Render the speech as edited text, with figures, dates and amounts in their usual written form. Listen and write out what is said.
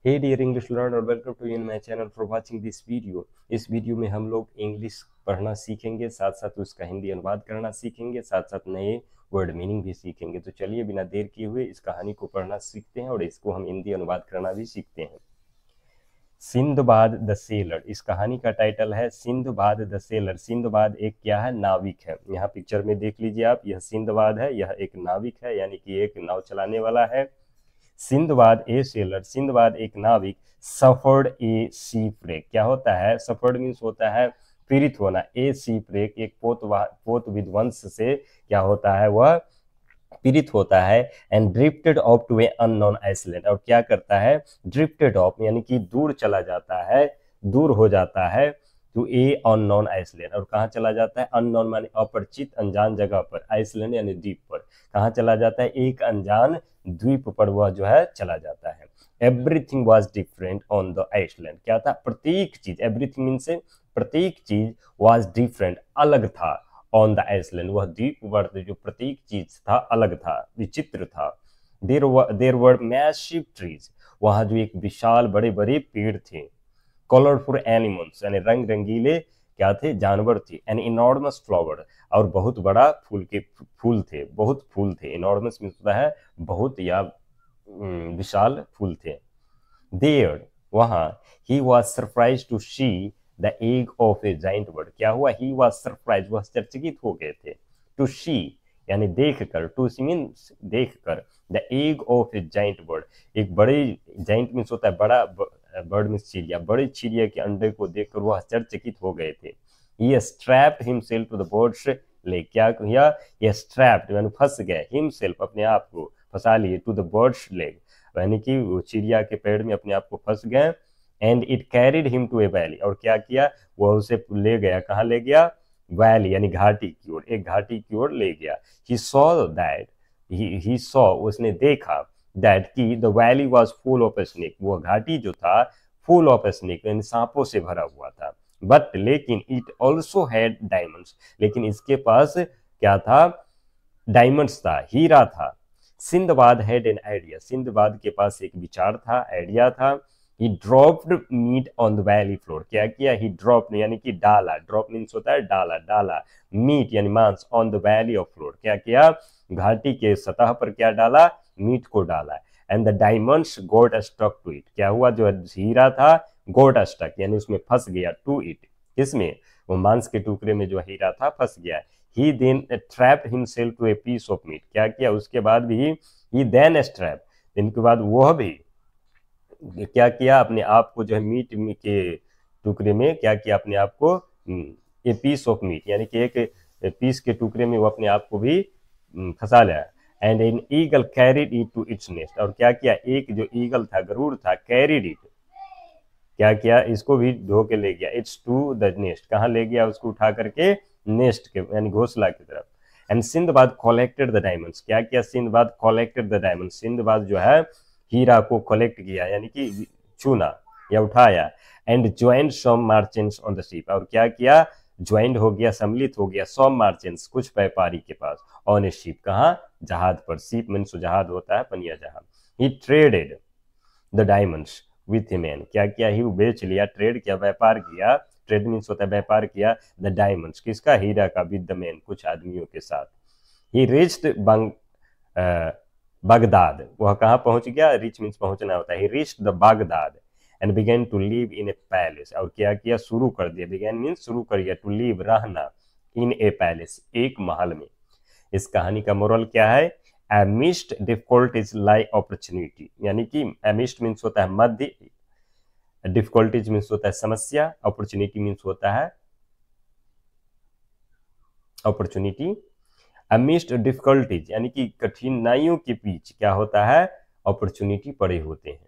Hey dear English learner, welcome to in my channel for watching this video. इस video में हम लोग English पढ़ना सीखेंगे, साथ साथ उसका हिंदी अनुवाद करना सीखेंगे, साथ साथ नए वर्ड मीनिंग भी सीखेंगे। तो चलिए बिना देर किए हुए इस कहानी को पढ़ना सीखते हैं और इसको हम हिंदी अनुवाद करना भी सीखते हैं। सिंदबाद द सेलर, इस कहानी का टाइटल है सिंदबाद द सेलर। सिंदबाद एक क्या है? नाविक है। यहाँ पिक्चर में देख लीजिए आप, यह सिंदबाद है, यह एक नाविक है, यानी कि एक नाव चलाने वाला है। सिंदबाद ए सेलर, सिंदबाद एक नाविक, सफर्ड ए शिपरेक, क्या होता है? सफर्ड मीन्स होता है पीड़ित होना, ए शिपरेक एक पोत विध्वंस से क्या होता है? वह पीड़ित होता है। And drifted off to a unknown island, और क्या करता है? ड्रिफ्टेड ऑफ यानी कि दूर चला जाता है, दूर हो जाता है, टू ए अननोन आइसलैंड, और कहाँ चला जाता है? अननोन माने अपरिचित, अनजान जगह पर, आइसलैंड यानी द्वीप पर। कहाँ चला जाता है? एक अनजान द्वीप पर वह जो है चला जाता है। Everything was different on the island, क्या था? प्रत्येक चीज, एवरीथिंग मीन से प्रत्येक चीज, वॉज डिफरेंट अलग था, ऑन द आइसलैंड वह द्वीप पर जो प्रत्येक चीज था अलग था, विचित्र था। देर वर मैसिव ट्रीज, वहां जो एक विशाल बड़े बड़े पेड़ थे। कलरफुल एनिमल्स यानी रंग रंगीले क्या थे? जानवर थे। एन इनॉर्मस फ्लावर, और बहुत बड़ा फूल थे, बहुत फूल थे। इनॉर्मस मीन्स होता है बहुत या विशाल फूल थे। देयर, वहां, he was surprise to see the egg of a giant bird, क्या हुआ? ही वॉज सरप्राइज, वह चकित हो गए थे। टू सी यानी देख कर, टू सी मीन्स देख कर, the egg of a giant bird, एक बड़े, जाइंट मीन्स होता है बड़ा, बर्ड मीन्स चिड़िया, बड़ी चिड़िया के अंडे को देखकर वह आश्चर्यचकित हो गए थे। He strapped himself to the bird's leg, क्या किया? ये स्ट्रैप्ड यानी फंस गए, हिमसेल्फ अपने आप को फंसा लिए, टू द बर्ड्स लेग यानी कि वो चिड़िया के पेड़ में अपने आप को फंस गए। And it carried him to a valley, और क्या किया? वह उसे ले गया, कहाँ ले गया? वैली यानी घाटी की ओर, एक घाटी की ओर ले गया। He saw that, he saw उसने देखा, दैट की the valley was full of snake, वो घाटी जो था फुल ऑफ स्नेक यानी सांपों से भरा हुआ था। बट लेकिन इट ऑल्सो हैड डायमंड्स, लेकिन इसके पास क्या था? डायमंड्स था, हीरा था। Sindbad had an idea, Sindbad के पास एक विचार था, आइडिया था। He dropped meat on the valley floor, क्या किया? ही ड्रॉप्ड यानी कि डाला, ड्रॉप मीन्स होता है डाला, डाला, मीट यानी मांस, on the valley of floor, क्या किया? घाटी के सतह पर क्या डाला? मीट को डाला। And the diamonds got stuck to it, क्या हुआ? जो हीरा था गॉट स्टक यानी उसमें फंस गया, टू इट, किसमें? वो मांस के टुकड़े में जो हीरा था फंस गया। He then trapped himself to a piece of meat, क्या किया? उसके बाद भी ही देन स्ट्रैप, इनके बाद वह भी क्या किया? अपने आप को जो है मीट के टुकड़े में क्या किया? अपने आप को ए पीस ऑफ मीट यानी कि एक पीस के टुकड़े में वो अपने आप को भी फंसा लिया। And an eagle carried it to its nest, और क्या किया? एक जो ईगल था, गरुड़ था, कैरिड इट, क्या किया? इसको भी धो के ले गया, इट्स टू द नेस्ट, कहाँ ले गया? उसको उठा करके नेस्ट के यानी घोंसला की तरफ। And Sinbad collected the diamonds, क्या किया? Sinbad collected the diamonds, Sinbad जो है हीरा को कलेक्ट किया यानी कि चुना या उठाया। And joined some merchants on the ship, और क्या किया? ज्वाइंड हो गया, सम्मिलित हो गया, सम मर्चेंट्स कुछ व्यापारी के पास, ऑन ए शिप, कहाँ? जहाज पर। शिप मीन्स जहाज होता है, पनिया जहाज। He traded the diamonds with man, क्या किया? ही बेच लिया, ट्रेड किया, व्यापार किया, ट्रेड मीन्स होता है व्यापार किया, द डायमंड्स किसका? हीरा का, विद द मैन कुछ आदमियों के साथ। ही रिच्ड बगदाद, वह कहाँ पहुंच गया? रिच मीन्स पहुंचना होता है। He reached the Baghdad and began to live in a palace, और क्या किया? शुरू कर दिया, बिगेन मीन्स शुरू कर दिया, टू लिव रहना, इन ए पैलेस एक महल में। इस कहानी का मोरल क्या है? एमिस्ट डिफिकल्टीज लाई अपॉर्चुनिटी, यानी कि एमिस्ट मीन्स होता है मध्य, डिफिकल्टीज मीन्स होता है समस्या, अपॉर्चुनिटी मीन्स होता है अपॉर्चुनिटी। अमिस्ट डिफिकल्टीज यानी कि कठिनाइयों के बीच क्या होता है? अपॉर्चुनिटी पड़े होते हैं।